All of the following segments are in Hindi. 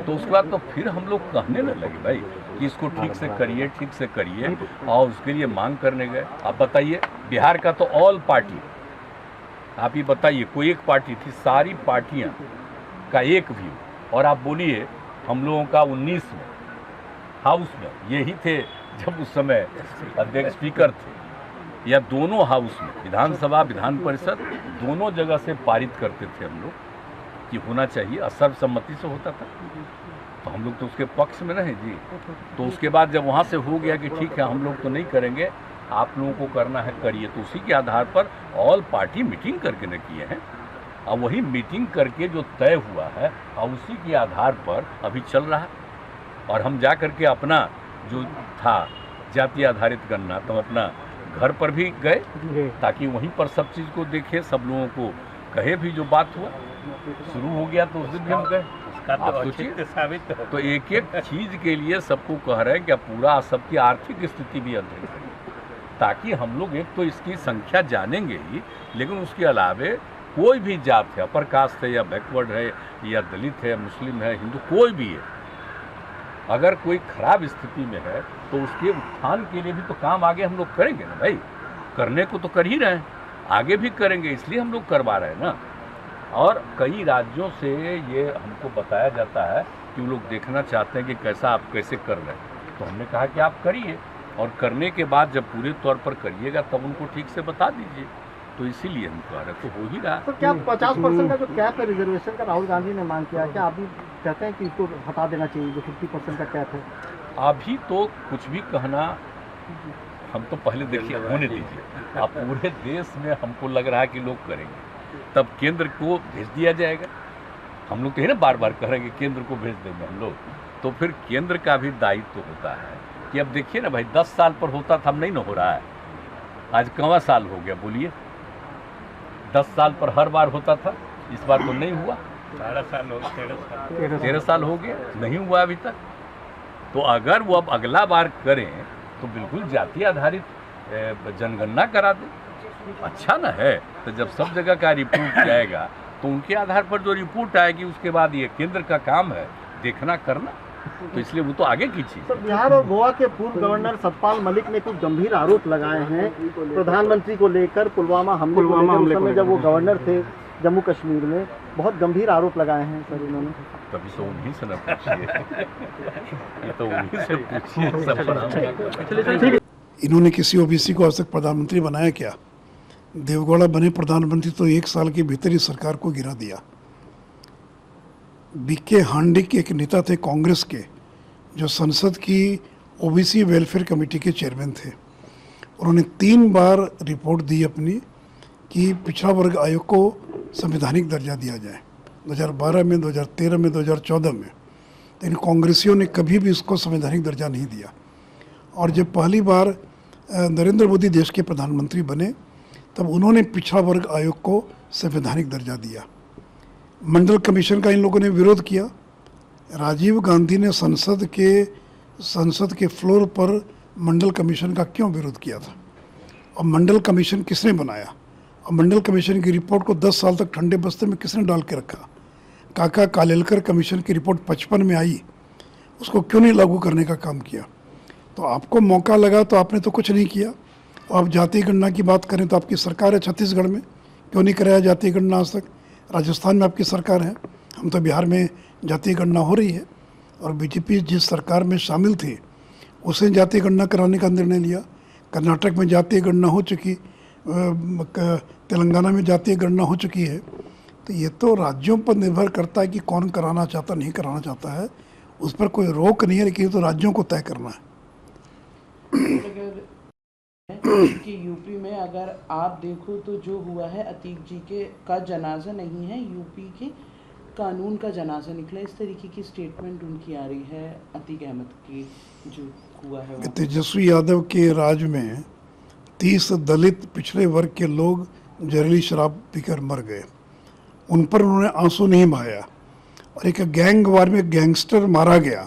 तो उसके बाद तो फिर हम लोग कहने न लगे भाई कि इसको ठीक से करिए और उसके लिए मांग करने गए। आप बताइए, बिहार का तो ऑल पार्टी, आप ही बताइए, कोई एक पार्टी थी, सारी पार्टियां का एक व्यू। और आप बोलिए हम लोगों का 19 में हाउस में यही थे जब उस समय अध्यक्ष स्पीकर थे, या दोनों हाउस में, विधानसभा विधान परिषद दोनों जगह से पारित करते थे हम लोग कि होना चाहिए, सर्वसम्मति से होता था। तो हम लोग तो उसके पक्ष में रहे जी। तो उसके बाद जब वहाँ से हो गया कि ठीक है हम लोग तो नहीं करेंगे, आप लोगों को करना है करिए, तो उसी के आधार पर ऑल पार्टी मीटिंग करके न किए हैं। और वही मीटिंग करके जो तय हुआ है और उसी के आधार पर अभी चल रहा है। और हम जा करके अपना जो था जाति आधारित गणना, तो अपना घर पर भी गए ताकि वहीं पर सब चीज़ को देखें, सब लोगों को कहे भी जो बात हुआ शुरू हो गया तो उस दिन भी हम गए। आप सोचिए, तो एक एक चीज़ के लिए सबको कह रहे हैं कि पूरा सबकी आर्थिक स्थिति भी अध्ययन करें, ताकि हम लोग एक तो इसकी संख्या जानेंगे ही, लेकिन उसके अलावे कोई भी जात है, अपर कास्ट है या बैकवर्ड है या दलित है, मुस्लिम है, हिंदू, कोई भी है, अगर कोई खराब स्थिति में है तो उसके उत्थान के लिए भी तो काम आगे हम लोग करेंगे ना भाई। करने को तो कर ही रहे हैं, आगे भी करेंगे, इसलिए हम लोग करवा रहे हैं ना। और कई राज्यों से ये हमको बताया जाता है कि वो लोग देखना चाहते हैं कि कैसा आप कैसे कर रहे हैं। तो हमने कहा कि आप करिए, और करने के बाद जब पूरे तौर पर करिएगा तब उनको ठीक से बता दीजिए। तो इसीलिए हम कह रहे, तो हो ही रहा। तो क्या 50% का जो कैप है रिजर्वेशन का राहुल गांधी ने मांग किया, क्या अभी कहते हैं कि इसको हटा देना चाहिए, जो 50% का कैप है? अभी तो कुछ भी कहना, हम तो पहले देखिए होने दीजिए। अब पूरे देश में हमको लग रहा है कि लोग करेंगे, तब केंद्र को भेज दिया जाएगा। हम लोग तो है ना बार बार कह रहे हैं कि केंद्र को भेज देंगे हम लोग, तो फिर केंद्र का भी दायित्व तो होता है कि अब देखिए ना भाई, 10 साल पर होता था, अब नहीं ना हो रहा है। आज कौवा साल हो गया बोलिए, 10 साल पर हर बार होता था, इस बार तो नहीं हुआ। 13 साल हो गए, नहीं हुआ अभी तक। तो अगर वो अब अगला बार करें तो बिल्कुल जाति आधारित जनगणना करा दें, अच्छा ना है। तो जब सब जगह का रिपोर्ट जाएगा तो उनके आधार पर जो रिपोर्ट आएगी उसके बाद ये केंद्र का काम है देखना करना, तो इसलिए वो तो आगे की चीज। तो बिहार और गोवा के पूर्व गवर्नर सतपाल मलिक ने कुछ गंभीर आरोप लगाए हैं प्रधानमंत्री को लेकर, पुलवामा हमले को लेकर, जब वो गवर्नर थे जम्मू कश्मीर में, बहुत गंभीर आरोप लगाए हैं सर इन्होंने। तभी तो उन्हीं से न पूछिए, ये तो उन्हीं से पूछिए। इन्होंने किसी ओबीसी को आज तक प्रधानमंत्री बनाया क्या? देवगौड़ा बने प्रधानमंत्री तो 1 साल के भीतर ही सरकार को गिरा दिया। बीके हांडिक एक नेता थे कांग्रेस के, जो संसद की ओबीसी वेलफेयर कमेटी के चेयरमैन थे। उन्होंने 3 बार रिपोर्ट दी अपनी कि पिछड़ा वर्ग आयोग को संवैधानिक दर्जा दिया जाए, 2012 में, 2013 में, 2014 में। तो इन कांग्रेसियों ने कभी भी इसको संवैधानिक दर्जा नहीं दिया। और जब पहली बार नरेंद्र मोदी देश के प्रधानमंत्री बने तब उन्होंने पिछड़ा वर्ग आयोग को संवैधानिक दर्जा दिया। मंडल कमीशन का इन लोगों ने विरोध किया। राजीव गांधी ने संसद के फ्लोर पर मंडल कमीशन का क्यों विरोध किया था? और मंडल कमीशन किसने बनाया? और मंडल कमीशन की रिपोर्ट को 10 साल तक ठंडे बस्ते में किसने डाल के रखा? काका कालेलकर कमीशन की रिपोर्ट 55 में आई, उसको क्यों नहीं लागू करने का काम किया? तो आपको मौका लगा तो आपने तो कुछ नहीं किया। और आप जाति गणना की बात करें तो आपकी सरकार है छत्तीसगढ़ में, क्यों नहीं कराया जाति गणना आज तक? राजस्थान में आपकी सरकार है, हम तो बिहार में जाति गणना हो रही है। और बीजेपी जिस सरकार में शामिल थी उसे जाति गणना कराने का निर्णय लिया। कर्नाटक में जाति गणना हो चुकी, तेलंगाना में जाति गणना हो चुकी है। तो ये तो राज्यों पर निर्भर करता है कि कौन कराना चाहता नहीं कराना चाहता है, उस पर कोई रोक नहीं है, लेकिन ये तो राज्यों को तय करना है। कि यूपी में अगर आप देखो तो जो हुआ है, अतीक जी का जनाजा नहीं है, यूपी के कानून का जनाजा निकला, इस तरीके की स्टेटमेंट उनकी आ रही है अतीक अहमद की जो हुआ है। तेजस्वी यादव के राज में 30 दलित पिछड़े वर्ग के लोग जहरीली शराब पीकर मर गए, उन पर उन्होंने आंसू नहीं बहाया। और एक गैंग वार में गैंगस्टर मारा गया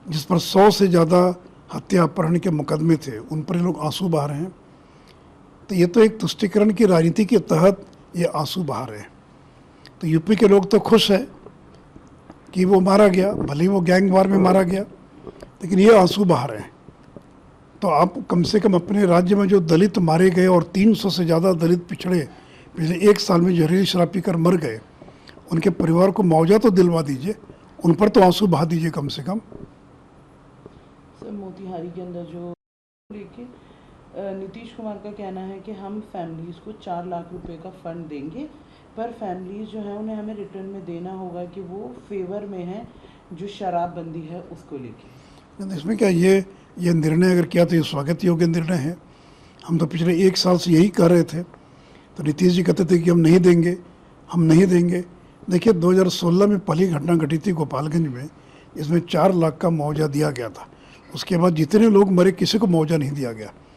जिस पर 100 से ज़्यादा हत्या अपहरण के मुकदमे थे, उन पर ये लोग आंसू बहा रहे हैं। तो ये तो एक तुष्टीकरण की राजनीति के तहत ये आंसू बहा रहे हैं। तो यूपी के लोग तो खुश हैं कि वो मारा गया, भले ही वो गैंग वार में मारा गया, लेकिन ये आंसू बहा रहे हैं। तो आप कम से कम अपने राज्य में जो दलित मारे गए और 300 से ज़्यादा दलित पिछड़े पिछले 1 साल में जहरीली शराब पीकर मर गए, उनके परिवार को मुआवजा तो दिलवा दीजिए, उन पर तो आंसू बहा दीजिए कम से कम। सर, मोतिहारी के अंदर जो लेके नीतीश कुमार का कहना है कि हम फैमिलीज़ को 4 लाख रुपए का फंड देंगे, पर फैमिलीज़ जो है उन्हें हमें रिटर्न में देना होगा कि वो फेवर में है जो शराबबंदी है उसको लेके। इसमें क्या, ये निर्णय अगर किया तो ये स्वागत योग्य निर्णय है। हम तो पिछले 1 साल से यही कह रहे थे, तो नीतीश जी कहते थे कि हम नहीं देंगे, हम नहीं देंगे। देखिए 2016 में पहली घटना घटी थी गोपालगंज में, इसमें 4 लाख का मुआवजा दिया गया था। उसके बाद जितने लोग मरे किसी को मुआवजा नहीं दिया गया।